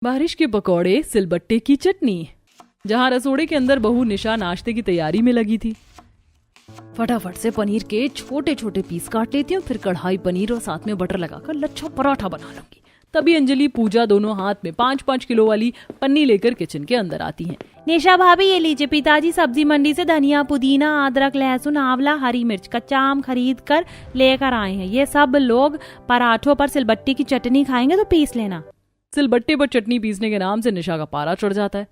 बारिश के पकौड़े, सिलबट्टे की चटनी। जहां रसोड़े के अंदर बहू निशा नाश्ते की तैयारी में लगी थी। फटाफट से पनीर के छोटे छोटे पीस काट लेती हूँ, फिर कढ़ाई पनीर और साथ में बटर लगाकर लच्छा पराठा बना लूंगी। तभी अंजलि, पूजा दोनों हाथ में 5-5 किलो वाली पन्नी लेकर किचन के अंदर आती हैं। निशा भाभी ये लीजिए, पिताजी सब्जी मंडी से धनिया, पुदीना, अदरक, लहसुन, आंवला, हरी मिर्च, कच्चा आम खरीद कर लेकर आए हैं। ये सब लोग पराठों पर सिलबट्टी की चटनी खाएंगे तो पीस लेना। सिलबट्टे पर चटनी पीसने के नाम से निशा का पारा चढ़ जाता है।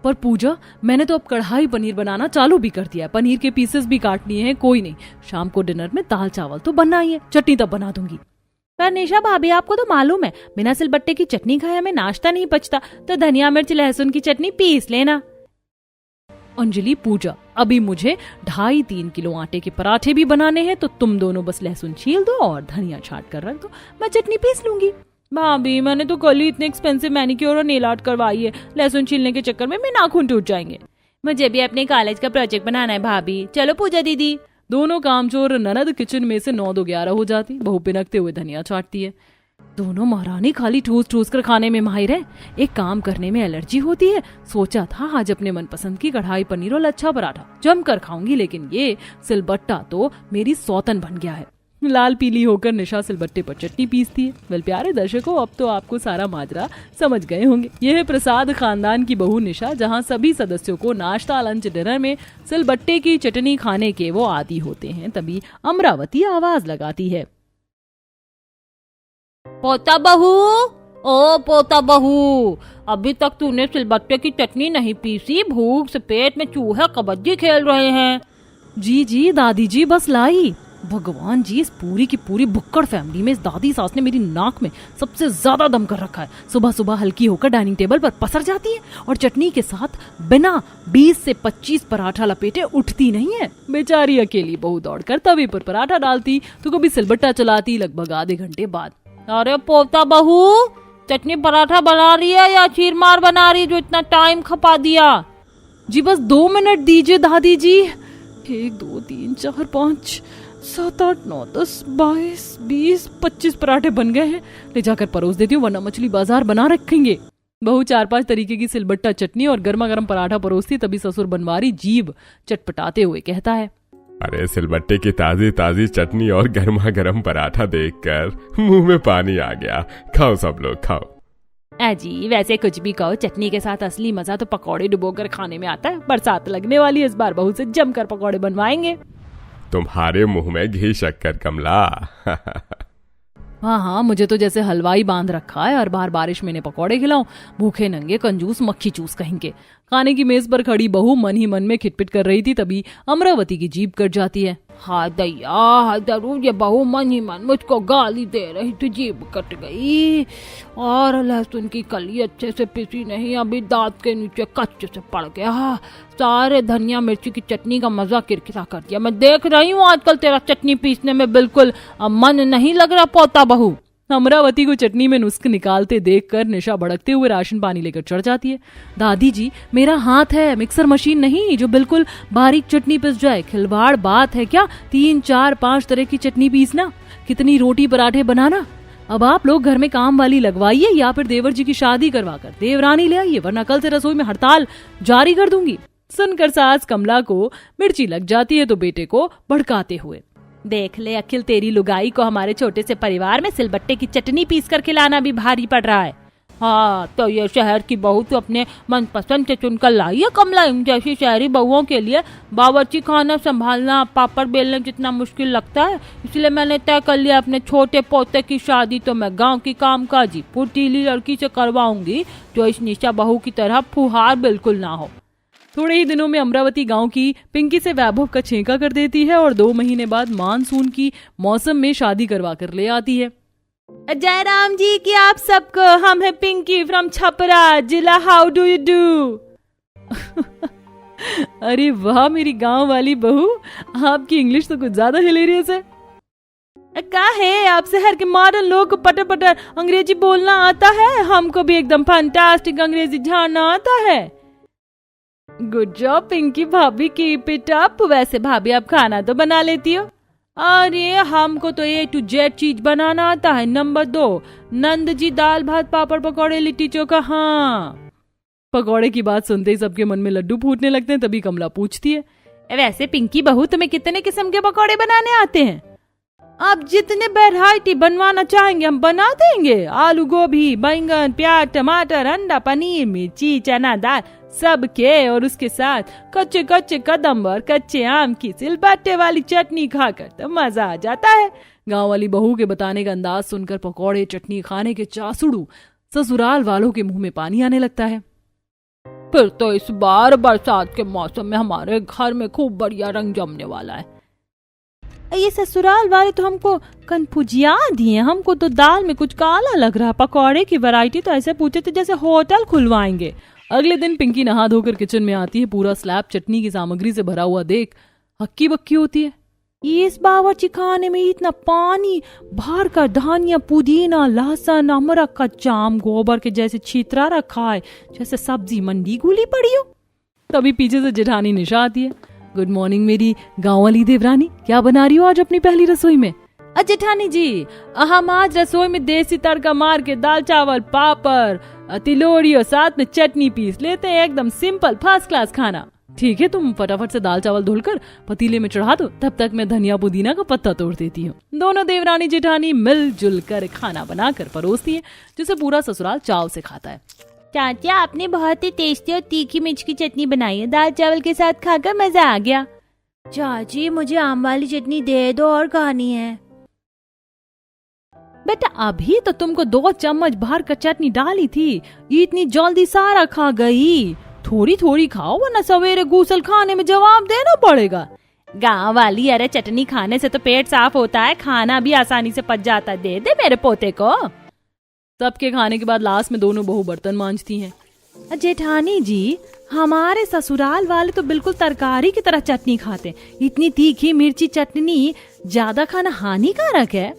पर पूजा, मैंने तो अब कढ़ाई पनीर बनाना चालू भी कर दिया है, पनीर के पीसेस भी काट लिए हैं। कोई नहीं, शाम को डिनर में दाल चावल तो बनना ही है, चटनी तब बना दूंगी। पर निशा भाभी आपको तो मालूम है, बिना सिलबट्टे की चटनी खाए हमें नाश्ता नहीं पचता, तो धनिया मिर्च लहसुन की चटनी पीस लेना। अंजलि, पूजा, अभी मुझे 2.5-3 किलो आटे के पराठे भी बनाने हैं, तो तुम दोनों बस लहसुन छील दो और धनिया छाट कर रख दो, मैं चटनी पीस लूंगी। भाभी मैंने तो कल ही इतने एक्सपेंसिव मैनिक्योर और नेल आर्ट करवाई है, लहसुन छीलने के चक्कर में मेरे नाखून टूट जाएंगे। मुझे भी अपने कॉलेज का प्रोजेक्ट बनाना है भाभी, चलो पूजा दीदी। दोनों कामचोर ननद किचन में से 9-11 हो जाती। बहू पिनकते हुए धनिया छाटती है। दोनों महारानी खाली ठूस ठूस कर खाने में माहिर है, एक काम करने में एलर्जी होती है। सोचा था आज अपने मनपसंद की कढ़ाई पनीर और लच्छा पराठा जम कर खाऊंगी, लेकिन ये सिलबट्टा तो मेरी सौतन बन गया है। लाल पीली होकर निशा सिलबट्टे पर चटनी पीसती है। वेल प्यारे दर्शकों, अब तो आपको सारा माजरा समझ गए होंगे। यह है प्रसाद खानदान की बहू निशा, जहां सभी सदस्यों को नाश्ता, लंच, डिनर में सिलबट्टे की चटनी खाने के वो आदी होते हैं। तभी अमरावती आवाज लगाती है, पोता बहू, ओ पोता बहू, अभी तक तूने सिलबट्टे की चटनी नहीं पीसी? भूख से पेट में चूहे कबड्डी खेल रहे हैं। जी जी दादी जी, बस लाई। भगवान जी, इस पूरी की पूरी भुक्कड़ फैमिली में इस दादी सास ने मेरी नाक में सबसे ज्यादा दम कर रखा है। सुबह सुबह हल्की होकर डाइनिंग टेबल पर पसर जाती है और चटनी के साथ बिना 20 से 25 पराठा लपेटे उठती नहीं है। बेचारी अकेली बहू दौड़कर तवे पर पराठा डालती तो कभी सिलबट्टा चलाती, लगभग आधे घंटे बाद। अरे पोता बहू, चटनी पराठा बना रही है या चीरमार बना रही, जो इतना टाइम खपा दिया? जी बस 2 मिनट दीजिए दादी जी। 1 2 3 4 5 7 8 9 10 22 20 25 पराठे बन गए हैं, ले जाकर परोस देती हूँ, वरना मछली बाजार बना रखेंगे। बहू 4-5 तरीके की सिलबट्टा चटनी और गर्मा गर्म पराठा परोसती, तभी ससुर बनवारी जीभ चटपटाते हुए कहता है, अरे सिलबट्टे की ताजी ताजी चटनी और गर्मा गर्म पराठा देखकर मुंह में पानी आ गया। खाओ सब लोग खाओ। अजी वैसे कुछ भी कहो, चटनी के साथ असली मजा तो पकौड़े डुबोकर खाने में आता है। बरसात लगने वाली है, इस बार बहू से जमकर पकौड़े बनवाएंगे। तुम्हारे मुंह में घी शक्कर कमला। हाँ, मुझे तो जैसे हलवाई बांध रखा है, हर बार बारिश में इन्हें पकौड़े खिलाऊं। भूखे नंगे कंजूस मक्खी चूस कहेंगे। खाने की मेज पर खड़ी बहू मन ही मन में खिटपिट कर रही थी, तभी अमरावती की जीभ कट जाती है। हाय दैया, हाय जरूर, ये बहू मन ही मन मुझको गाली दे रही थी, जीभ कट गई। और लहसुन की कली अच्छे से पिसी नहीं, अभी दांत के नीचे कच्चे से पड़ गया। सारे धनिया मिर्ची की चटनी का मजा किरकिरा कर दिया। मैं देख रही हूँ आजकल तेरा चटनी पीसने में बिल्कुल मन नहीं लग रहा पोता बहू। अमरावती को चटनी में नुस्ख निकालते देखकर निशा भड़कते हुए राशन पानी लेकर चढ़ जाती है। दादी जी, मेरा हाथ है, मिक्सर मशीन नहीं जो बिल्कुल बारीक चटनी पिस जाए। खिलवाड़ बात है क्या 3 4 5 तरह की चटनी पीसना, कितनी रोटी पराठे बनाना। अब आप लोग घर में काम वाली लगवाइए या फिर देवर जी की शादी करवाकर देवरानी ले आइए, वरना कल से रसोई में हड़ताल जारी कर दूंगी। सुनकर सास कमला को मिर्ची लग जाती है तो बेटे को भड़काते हुए, देख ले अखिल, तेरी लुगाई को हमारे छोटे से परिवार में सिलबट्टे की चटनी पीस कर खिलाना भी भारी पड़ रहा है। हाँ, तो ये शहर की बहू तो अपने मनपसंद से चुनकर लाई है कमला। जैसी शहरी बहुओं के लिए बावर्ची खाना संभालना पापड़ बेलने जितना मुश्किल लगता है, इसलिए मैंने तय कर लिया अपने छोटे पोते की शादी तो मैं गांव की कामकाजी फुर्तीली लड़की से करवाऊंगी, जो इस निशा बहू की तरह फुहार बिल्कुल ना हो। थोड़े ही दिनों में अमरावती गांव की पिंकी से वैभव का छेका कर देती है और 2 महीने बाद मानसून की मौसम में शादी करवा कर ले आती है। जय राम जी की आप सबको, हम है पिंकी फ्रॉम छपरा जिला, हाउ डू यू डू। अरे वाह मेरी गांव वाली बहू, आपकी इंग्लिश तो कुछ ज्यादा हिलेरियस है। क्या है, आप शहर के मॉडर्न लोग को पटर पटर अंग्रेजी बोलना आता है, हमको भी एकदम फैंटास्टिक अंग्रेजी झाड़ना आता है। गुड जॉब पिंकी भाभी, कीप इट अप। वैसे भाभी आप खाना तो बना लेती हो? अरे हमको तो A to Z चीज बनाना आता है। नंबर 2, नंद जी दाल भात पापड़ पकौड़े लिट्टी चोखा। हाँ। पकौड़े की बात सुनते ही सबके मन में लड्डू फूटने लगते हैं। तभी कमला पूछती है, वैसे पिंकी बहू तुम्हें कितने किस्म के पकौड़े बनाने आते हैं? आप जितने वैरायटी बनवाना चाहेंगे हम बना देंगे। आलू गोभी बैंगन प्याज टमाटर अंडा पनीर मिर्ची चना दाल सबके, और उसके साथ कच्चे कच्चे कदम और कच्चे आम की सिलबट्टे वाली चटनी खाकर तो मजा आ जाता है। गांव वाली बहू के बताने का अंदाज सुनकर पकौड़े चटनी खाने के चासुड़ू ससुराल वालों के मुंह में पानी आने लगता है। फिर तो इस बार बरसात के मौसम में हमारे घर में खूब बढ़िया रंग जमने वाला है। ये ससुराल वाले तो हमको कन्फ्यूजिया दिए, हमको तो दाल में कुछ काला लग रहा। पकौड़े की वैरायटी तो ऐसे पूछे थे जैसे होटल खुलवाएंगे। अगले दिन पिंकी नहा धोकर किचन में आती है। पूरा स्लैब चटनी की सामग्री से भरा हुआ देख हक्की बक्की होती है। इस बावर्ची खाने में इतना पानी भर कर धनिया पुदीना लहसुन अमरक का जाम गोबर के जैसे छितरा रखा है, जैसे सब्जी मंडी घुली पड़ी हो। तभी पीछे से जेठानी निशा आती है। गुड मॉर्निंग मेरी गाँव वाली देवरानी, क्या बना रही हो आज अपनी पहली रसोई में? जेठानी जी, हम आज रसोई में देसी तड़का मार के दाल चावल पापड़ तिलोड़ी और साथ में चटनी पीस लेते हैं। एकदम सिंपल फर्स्ट क्लास खाना। ठीक है, तुम फटाफट से दाल चावल धुलकर पतीले में चढ़ा दो, तब तक मैं धनिया पुदीना का पत्ता तोड़ देती हूँ। दोनों देवरानी जेठानी मिलजुल कर खाना बनाकर परोसती है, जिसे पूरा ससुराल चाव से खाता है। चाचा आपने बहुत ही टेस्टी और तीखी मिर्च की चटनी बनाई है, दाल चावल के साथ खाकर मजा आ गया। चाची मुझे आम वाली चटनी दे दो और खानी है। बेटा अभी तो तुमको 2 चम्मच भर कर चटनी डाली थी, इतनी जल्दी सारा खा गई। थोड़ी थोड़ी खाओ वरना सवेरे गूसल खाने में जवाब देना पड़ेगा। गाँव वाली, अरे चटनी खाने से तो पेट साफ होता है, खाना भी आसानी से पच जाता है। दे दे मेरे पोते को। सबके खाने के बाद लास्ट में दोनों बहू बर्तन मांजती हैं। जेठानी जी, हमारे ससुराल वाले तो बिल्कुल तरकारी की तरह चटनी खाते। इतनी तीखी मिर्ची चटनी ज्यादा खाना हानिकारक है।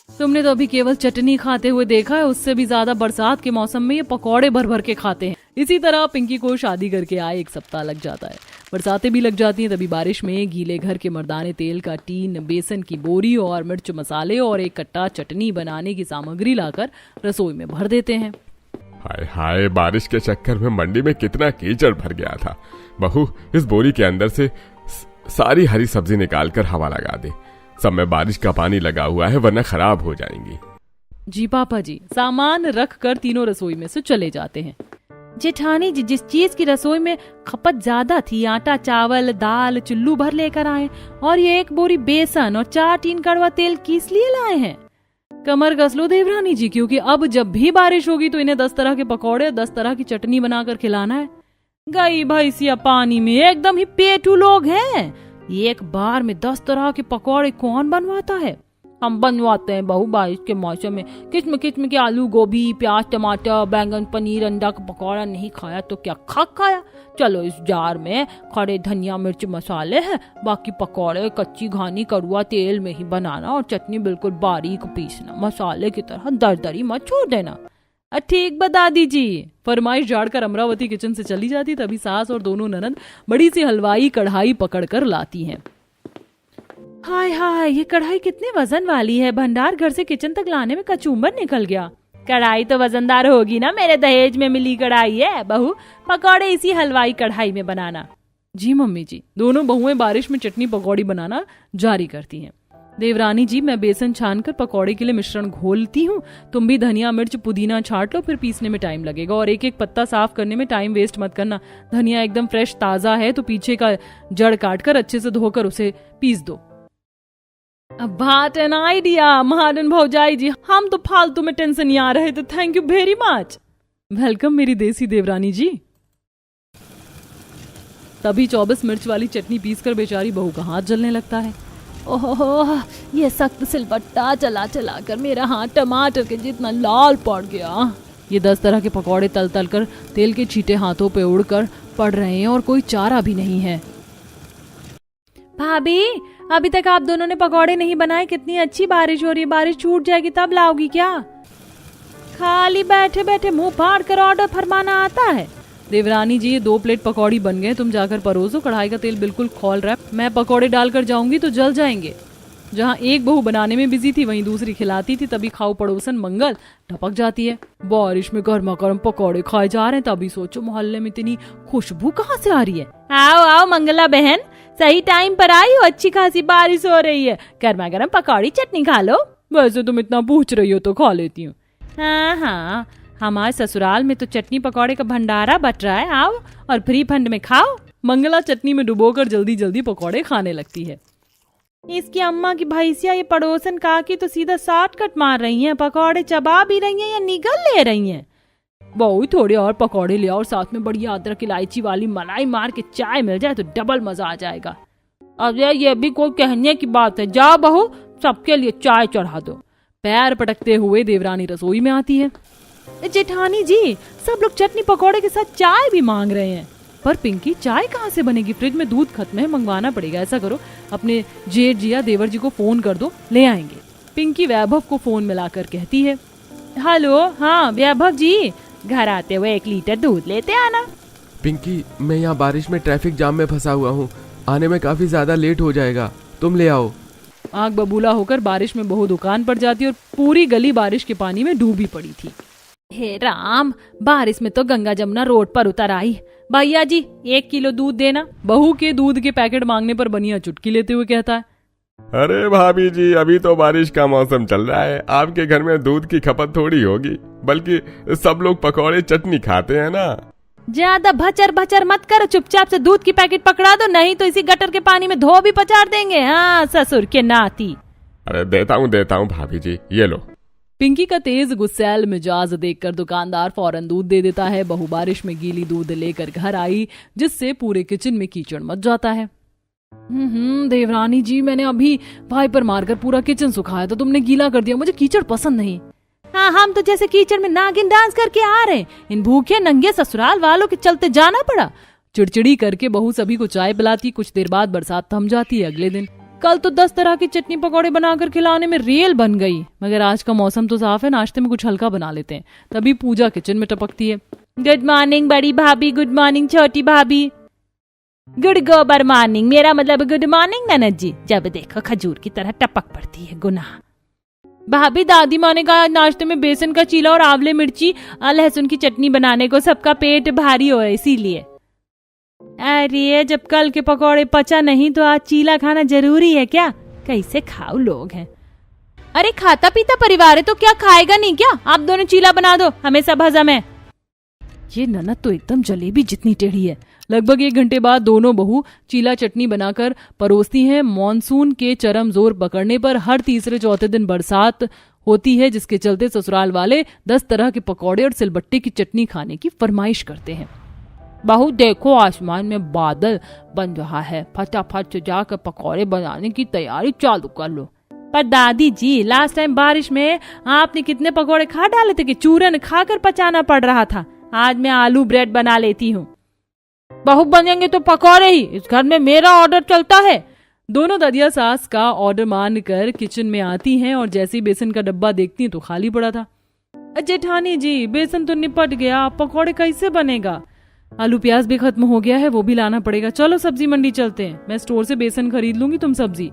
तुमने तो अभी केवल चटनी खाते हुए देखा है, उससे भी ज्यादा बरसात के मौसम में ये पकौड़े भर भर के खाते हैं। इसी तरह पिंकी को शादी करके आए 1 सप्ताह लग जाता है। बरसातें भी लग जाती हैं। तभी बारिश में गीले घर के मर्दाने तेल का टीन, बेसन की बोरी और मिर्च मसाले और एक कट्टा चटनी बनाने की सामग्री लाकर रसोई में भर देते हैं। हाय हाय, बारिश के चक्कर में मंडी में कितना कीचड़ भर गया था। बहू, इस बोरी के अंदर से सारी हरी सब्जी निकाल कर हवा लगा दे। सब में बारिश का पानी लगा हुआ है, वरना खराब हो जाएंगी। जी पापा जी। सामान रख कर तीनों रसोई में से चले जाते हैं। जेठानी जी, जिस चीज की रसोई में खपत ज्यादा थी, आटा चावल दाल चुल्लू भर लेकर आए, और ये 1 बोरी बेसन और 4 टीन कड़वा तेल किस लिए लाए हैं? कमर कस लो देवरानी जी, क्योंकि अब जब भी बारिश होगी तो इन्हें 10 तरह के पकौड़े 10 तरह की चटनी बनाकर खिलाना है। गई भैंसिया पानी में, एकदम ही पेटू लोग हैं। एक बार में 10 तरह के पकौड़े कौन बनवाता है? हम बनवाते हैं बहू, बारिश के मौसम में किस्म किस्म के आलू गोभी प्याज टमाटर बैंगन पनीर अंडा का पकौड़ा नहीं खाया तो क्या खाया। चलो इस जार में खड़े धनिया मिर्च मसाले हैं, बाकी पकौड़े कच्ची घानी कड़ुआ तेल में ही बनाना और चटनी बिल्कुल बारीक पीसना, मसाले की तरह दरदरी मत छोड़ देना। ठीक बता दीजिए। फरमाइश झाड़कर अमरावती किचन से चली जाती। तभी सास और दोनों ननद बड़ी सी हलवाई कढ़ाई पकड़कर लाती हैं। हाय हाय, ये कढ़ाई कितने वजन वाली है, भंडार घर से किचन तक लाने में कचूमर निकल गया। कढ़ाई तो वजनदार होगी ना, मेरे दहेज में मिली कढ़ाई है। बहू, पकौड़े इसी हलवाई कढ़ाई में बनाना। जी मम्मी जी। दोनों बहुएं बारिश में चटनी पकौड़ी बनाना जारी करती हैं। देवरानी जी, मैं बेसन छानकर पकौड़े के लिए मिश्रण घोलती हूँ, तुम भी धनिया मिर्च पुदीना छाट लो, फिर पीसने में टाइम लगेगा। और एक एक पत्ता साफ करने में टाइम वेस्ट मत करना। धनिया एकदम फ्रेश ताजा है तो पीछे का जड़ काटकर अच्छे से धोकर उसे पीस दो। बात एन आइडिया महाजन भौजाई जी, हम तो फालतू में टेंशन नहीं आ रहे थे। Thank you very much. Welcome मेरी देसी देवरानी जी। तभी 24 मिर्च वाली चटनी पीसकर बेचारी बहू का हाथ जलने लगता है। ओह, ये सख्त सिलबट्टा चला चला कर मेरा हाथ टमाटर के जितना लाल पड़ गया। ये 10 तरह के पकौड़े तल तल कर तेल के छींटे हाथों पे उड़कर पड़ रहे हैं और कोई चारा भी नहीं है। भाभी, अभी तक आप दोनों ने पकौड़े नहीं बनाए। कितनी अच्छी बारिश हो रही है, बारिश छूट जाएगी तब लाओगी क्या? खाली बैठे बैठे मुंह फाड़ कर ऑर्डर फरमाना आता है। देवरानी जी, ये 2 प्लेट पकौड़ी बन गए, तुम जाकर परोसो। कढ़ाई का तेल बिल्कुल खौल रहा है, मैं पकौड़े डालकर जाऊंगी तो जल जाएंगे। जहाँ एक बहू बनाने में बिजी थी वहीं दूसरी खिलाती थी, तभी खाऊ पड़ोसन मंगल टपक जाती है। बारिश में गर्मा गर्म पकौड़े खाए जा रहे हैं, तभी सोचो मोहल्ले में इतनी खुशबू कहाँ से आ रही है। आओ आओ मंगला बहन, सही टाइम पर आई हो, अच्छी खासी बारिश हो रही है, गर्मा गर्म पकौड़ी चटनी खा लो। वैसे तुम इतना पूछ रही हो तो खा लेती हूँ। हाँ हाँ, हमारे ससुराल में तो चटनी पकौड़े का भंडारा बट रहा है, आओ और फ्री फंड में खाओ। मंगला चटनी में डुबोकर जल्दी जल्दी पकौड़े खाने लगती है। इसकी अम्मा की भैंसिया ये पड़ोसन काकी तो सीधा शॉर्टकट मार रही हैं, पकौड़े चबा भी रही हैं या निगल ले रही हैं। बहू थोड़े और पकौड़े ले आओ, साथ में बढ़िया अदरक इलायची वाली मलाई मार के चाय मिल जाए तो डबल मजा आ जाएगा। अरे ये भी कोई कहने की बात है, जाओ बहू सबके लिए चाय चढ़ा दो। पैर पटकते हुए देवरानी रसोई में आती है। जेठानी जी, सब लोग चटनी पकौड़े के साथ चाय भी मांग रहे हैं। पर पिंकी चाय कहाँ से बनेगी, फ्रिज में दूध खत्म है, मंगवाना पड़ेगा। ऐसा करो अपने जेठ जी या देवर जी को फोन कर दो, ले आएंगे। पिंकी वैभव को फोन मिलाकर कहती है, हेलो, हाँ वैभव जी, घर आते हुए 1 लीटर दूध लेते आना। पिंकी, मैं यहाँ बारिश में ट्रैफिक जाम में फंसा हुआ हूँ, आने में काफी ज्यादा लेट हो जाएगा, तुम ले आओ। आग बबूला होकर बारिश में बहू दुकान पर जाती और पूरी गली बारिश के पानी में डूबी पड़ी थी। हे राम, बारिश में तो गंगा जमुना रोड पर उतर आई। भैया जी 1 किलो दूध देना। बहू के दूध के पैकेट मांगने पर बनिया चुटकी लेते हुए कहता है, अरे भाभी जी, अभी तो बारिश का मौसम चल रहा है, आपके घर में दूध की खपत थोड़ी होगी, बल्कि सब लोग पकौड़े चटनी खाते हैं ना। ज्यादा भचर भचर मत करो, चुपचाप से दूध की पैकेट पकड़ा दो, नहीं तो इसी गटर के पानी में धो भी पचाड़ देंगे। हाँ ससुर के नाती। अरे देता हूँ भाभी जी, ये लो। पिंकी का तेज गुस्सैल मिजाज देखकर दुकानदार फौरन दूध दे देता है। बहू बारिश में गीली दूध लेकर घर आई, जिससे पूरे किचन में कीचड़ मच जाता है। देवरानी जी, मैंने अभी भाई पर मारकर पूरा किचन सुखाया तो तुमने गीला कर दिया, मुझे कीचड़ पसंद नहीं। हाँ, हम तो जैसे कीचड़ में नागिन डांस करके आ रहे हैं, इन भूखे नंगे ससुराल वालों के चलते जाना पड़ा। चिड़चिड़ी करके बहू सभी को चाय पिलाती। कुछ देर बाद बरसात थम जाती है। अगले दिन कल तो 10 तरह की चटनी पकौड़े बनाकर खिलाने में रेल बन गई, मगर आज का मौसम तो साफ है, नाश्ते में कुछ हल्का बना लेते हैं। तभी पूजा किचन में टपकती है। गुड मॉर्निंग बड़ी भाभी, गुड मॉर्निंग छोटी भाभी, गुड गोबर मॉर्निंग, मेरा मतलब गुड मॉर्निंग ननद जी। जब देखो खजूर की तरह टपक पड़ती है गुनाह। भाभी, दादी माँ ने कहा नाश्ते में बेसन का चीला और आंवले मिर्ची लहसुन की चटनी बनाने को, सबका पेट भारी हो इसीलिए। अरे जब कल के पकौड़े पचा नहीं तो आज चीला खाना जरूरी है क्या? कैसे खाओ लोग हैं। अरे खाता पीता परिवार है तो क्या खाएगा नहीं क्या? आप दोनों चीला बना दो, हमें सब हजम है। ये ननद तो एकदम जलेबी जितनी टेढ़ी है। लगभग 1 घंटे बाद दोनों बहू चीला चटनी बनाकर परोसती हैं। मॉनसून के चरम जोर पकड़ने पर हर तीसरे चौथे दिन बरसात होती है, जिसके चलते ससुराल वाले 10 तरह के पकौड़े और सिलबट्टे की चटनी खाने की फरमाइश करते हैं। बहू देखो, आसमान में बादल बन रहा है, फटाफट से जाकर पकौड़े बनाने की तैयारी चालू कर लो। पर दादी जी, लास्ट टाइम बारिश में आपने कितने पकौड़े खा डाले थे कि चूरन खाकर पचाना पड़ रहा था। आज मैं आलू ब्रेड बना लेती हूँ। बहू बनेंगे तो पकौड़े ही, इस घर में मेरा ऑर्डर चलता है। दोनों ददिया सास का ऑर्डर मानकर किचन में आती हैं और जैसे ही बेसन का डब्बा देखती हैं तो खाली पड़ा था। जेठानी जी, बेसन तो निपट गया, पकौड़े कैसे बनेगा? आलू प्याज भी खत्म हो गया है, वो भी लाना पड़ेगा। चलो सब्जी मंडी चलते हैं, मैं स्टोर से बेसन खरीद लूंगी, तुम सब्जी।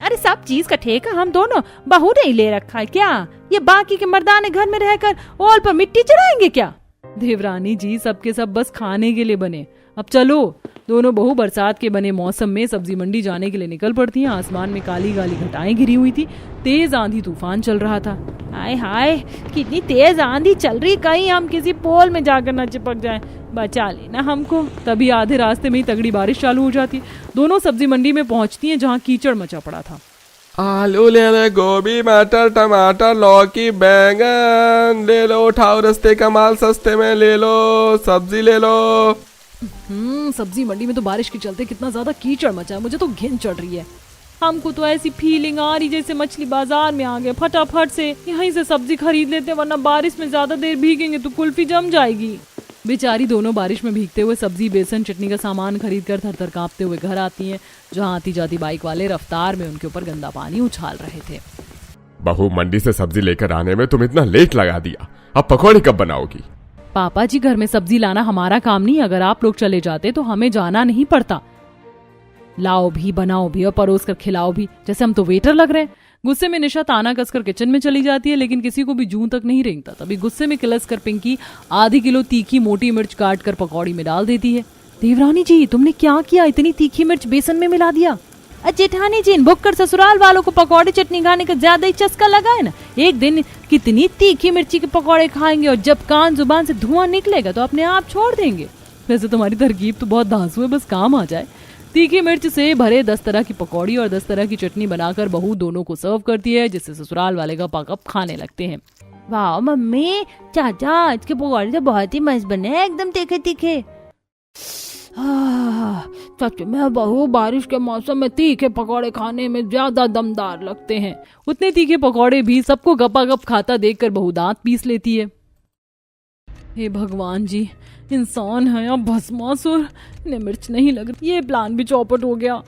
अरे सब चीज का ठेका हम दोनों बहू ने ही ले रखा है क्या? ये बाकी के मर्दाने घर में रहकर ओल पर मिट्टी चढ़ाएंगे क्या? देवरानी जी, सबके सब बस खाने के लिए बने। अब चलो। दोनों बहू बरसात के बने मौसम में सब्जी मंडी जाने के लिए निकल पड़ती हैं। आसमान में काली काली घटाएं घिरी हुई थी। तेज आंधी तूफान चल रहा था। हाय हाय, कितनी तेज आंधी चल रही, कहीं हम किसी पोल में जाकर न चिपक जाएं, बचा लेना हमको। तभी आधे रास्ते में ही तगड़ी बारिश चालू हो जाती। दोनों सब्जी मंडी में पहुंचती हैं, जहां कीचड़ मचा पड़ा था। आलू ले ले, गोभी मटर टमाटर लौकी बैंगन ले लो, उठाओ रास्ते का माल सस्ते में ले लो, सब्जी ले लो। सब्जी मंडी में तो बारिश के चलते कितना ज्यादा कीचड़ मचा है, मुझे तो घिन चढ़ रही है। हमको तो ऐसी फीलिंग आ रही जैसे मछली बाजार में आ गए। फटाफट से यहीं से सब्जी खरीद लेते, वरना बारिश में ज्यादा देर भीगेंगे तो कुल्फी जम जाएगी। बेचारी दोनों बारिश में भीगते हुए सब्जी बेसन चटनी का सामान खरीद कर थर-थर कांपते हुए घर आती हैं, जहां आती जाती बाइक वाले रफ्तार में उनके ऊपर गंदा पानी उछाल रहे थे। बहू, मंडी से सब्जी लेकर आने में तुम इतना लेट लगा दिया, अब पकौड़े कब बनाओगी? पापा जी, घर में सब्जी लाना हमारा काम नहीं, अगर आप लोग चले जाते तो हमें जाना नहीं पड़ता। लाओ भी, बनाओ भी और परोस कर खिलाओ भी, जैसे हम तो वेटर लग रहे हैं। गुस्से में निशा ताना कसकर किचन में चली जाती है, लेकिन किसी को भी जूं तक नहीं रेंगता। तभी गुस्से में किलस कर पिंकी आधी किलो तीखी मोटी मिर्च काट कर पकौड़ी में डाल देती है। देवरानी जी, तुमने क्या किया? इतनी तीखी मिर्च बेसन में मिला दिया। जेठानी जी, भुक कर ससुराल वालों को पकौड़े चटनी खाने का ज्यादा ही चस्का लगा है ना। एक दिन कितनी तीखी मिर्ची के पकौड़े खाएंगे और जब कान जुबान से धुआं निकलेगा तो अपने आप छोड़ देंगे। वैसे तुम्हारी तरकीब तो बहुत धांसू है, बस काम आ जाए। तीखी मिर्च से भरे 10 तरह की पकौड़ी और 10 तरह की चटनी बनाकर बहू दोनों को सर्व करती है, जिससे ससुराल वाले का पाकअप खाने लगते हैं। वाह मम्मी, चाचा आज के पकौड़े तो बहुत ही मस्त बने हैं, एकदम तीखे तीखे। सच में बहू, बारिश के मौसम में तीखे पकौड़े खाने में ज्यादा दमदार लगते हैं। उतने तीखे पकौड़े भी सबको गपागप खाता देखकर बहू दांत पीस लेती है। हे भगवान जी, इंसान है या भस्मासुर, इन्हें मिर्च नहीं लग रही। ये प्लान भी चौपट हो गया।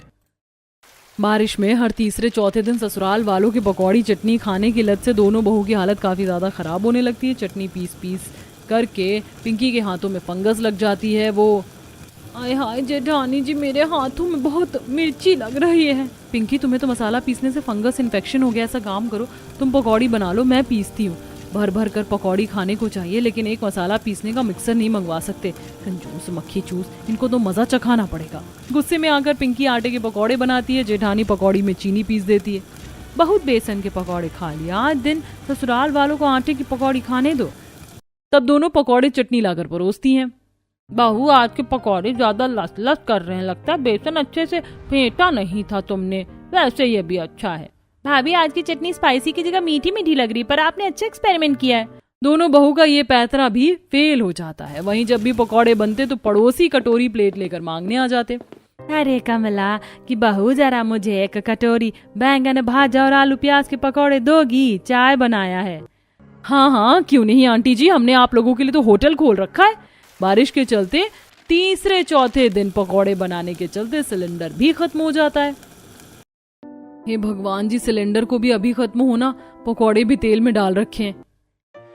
बारिश में हर तीसरे चौथे दिन ससुराल वालों की पकौड़ी चटनी खाने की लत से दोनों बहू की हालत काफी ज्यादा खराब होने लगती है। चटनी पीस पीस करके पिंकी के हाथों में फंगस लग जाती है। वो आय हाय जेठानी जी, मेरे हाथों में बहुत मिर्ची लग रही है। पिंकी, तुम्हें तो मसाला पीसने से फंगस इन्फेक्शन हो गया। ऐसा काम करो, तुम पकौड़ी बना लो, मैं पीसती हूँ। भर भर कर पकौड़ी खाने को चाहिए, लेकिन एक मसाला पीसने का मिक्सर नहीं मंगवा सकते। कंजूस मक्खी चूस, इनको तो मजा चखाना पड़ेगा। गुस्से में आकर पिंकी आटे के पकौड़े बनाती है। जेठानी पकौड़ी में चीनी पीस देती है। बहुत बेसन के पकौड़े खा लिया आज दिन, ससुराल वालों को आटे की पकौड़ी खाने दो। तब दोनों पकौड़े चटनी लाकर परोसती हैं। बहू, आज के पकौड़े ज्यादा लस लस कर रहे हैं, लगता है बेसन अच्छे से फेंटा नहीं था तुमने। वैसे ये भी अच्छा है। भाभी, आज की चटनी स्पाइसी की जगह मीठी मीठी लग रही, पर आपने अच्छा एक्सपेरिमेंट किया है। दोनों बहू का ये पैतरा भी फेल हो जाता है। वहीं जब भी पकौड़े बनते तो पड़ोसी कटोरी प्लेट लेकर मांगने आ जाते। अरे कमला कि बहू, जरा मुझे एक कटोरी बैंगन भाजा और आलू प्याज के पकौड़े दोगी, चाय बनाया है। हाँ हाँ, क्यों नहीं आंटी जी, हमने आप लोगों के लिए तो होटल खोल रखा है। बारिश के चलते तीसरे चौथे दिन पकौड़े बनाने के चलते सिलेंडर भी खत्म हो जाता है। हे भगवान जी, सिलेंडर को भी अभी खत्म होना, पकौड़े भी तेल में डाल रखे हैं।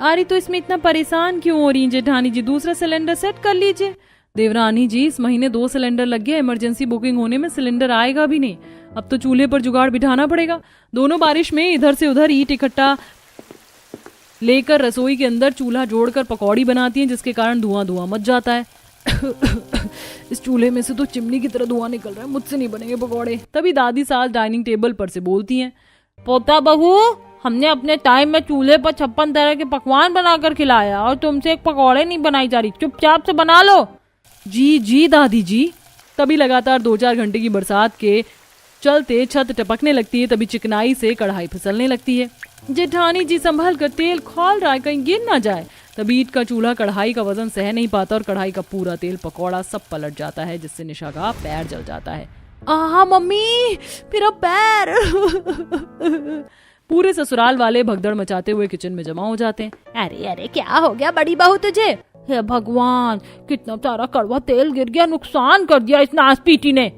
अरे तो इसमें इतना परेशान क्यों हो रही हैं जेठानी जी? दूसरा सिलेंडर सेट कर लीजिए। देवरानी जी, इस महीने 2 सिलेंडर लग गए। इमरजेंसी बुकिंग होने में सिलेंडर आएगा भी नहीं। अब तो चूल्हे पर जुगाड़ बिठाना पड़ेगा। दोनों बारिश में इधर से उधर ईंट इकट्ठा लेकर रसोई के अंदर चूल्हा जोड़कर पकौड़ी बनाती हैं, जिसके कारण धुआं धुआं मच जाता है। इस चूल्हे में से तो चिमनी की तरह धुआं निकल रहा है, मुझसे नहीं बनेंगे पकौड़े। तभी दादी सास डाइनिंग टेबल पर से बोलती हैं, पोता बहू, हमने अपने टाइम में चूल्हे पर 56 तरह के पकवान बनाकर खिलाया और तुमसे एक पकौड़े नहीं बनाई जा रही, चुपचाप से बना लो। जी जी दादी जी। तभी लगातार 2-4 घंटे की बरसात के चलते छत टपकने लगती है। तभी चिकनाई से कढ़ाई फिसलने लगती है। जेठानी जी, संभल कर, तेल खौल रहा है, कहीं गिर ना जाए। तभी ईंट का चूल्हा कढ़ाई का वजन सह नहीं पाता और कढ़ाई का पूरा तेल पकौड़ा सब पलट जाता है, जिससे निशा का पैर जल जाता है। आहा मम्मी, मेरा पैर। पूरे ससुराल वाले भगदड़ मचाते हुए किचन में जमा हो जाते हैं। अरे अरे, क्या हो गया बड़ी बहू तुझे? हे भगवान, कितना सारा कड़वा तेल गिर गया, नुकसान कर दिया इस नासपीटी ने।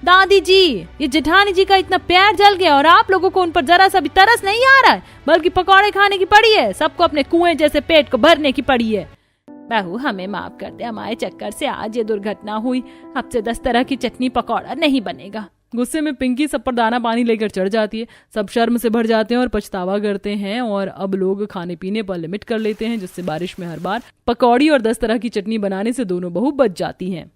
दादी जी, ये जेठानी जी का इतना पैर जल गया और आप लोगों को उन पर जरा सा भी तरस नहीं आ रहा है, बल्कि पकौड़े खाने की पड़ी है। सबको अपने कुएं जैसे पेट को भरने की पड़ी है। बहू, हमें माफ कर दे, हमारे चक्कर से आज ये दुर्घटना हुई। अब से 10 तरह की चटनी पकौड़ा नहीं बनेगा। गुस्से में पिंकी सब पर दाना पानी लेकर चढ़ जाती है। सब शर्म से भर जाते हैं और पछतावा करते हैं, और अब लोग खाने पीने पर लिमिट कर लेते हैं, जिससे बारिश में हर बार पकौड़ी और 10 तरह की चटनी बनाने से दोनों बहू बच जाती हैं।